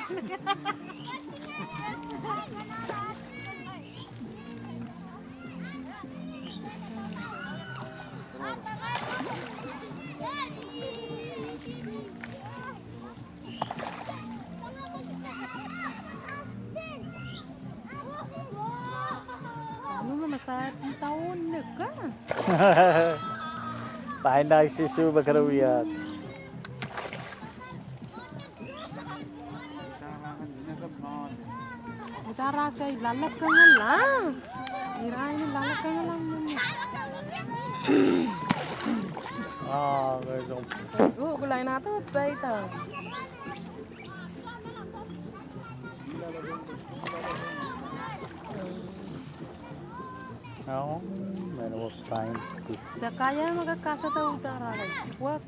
Ano nga masarap yung taon ka? Tayo na isusu bakarawiyat. Utara sa ilalak ka nga lang. Irain ilalak ka nga lang mo. Ganito. Gulay na ito. Ba't ito? No, meron mo fine. Sa kaya magkakasa daw utara. Wag.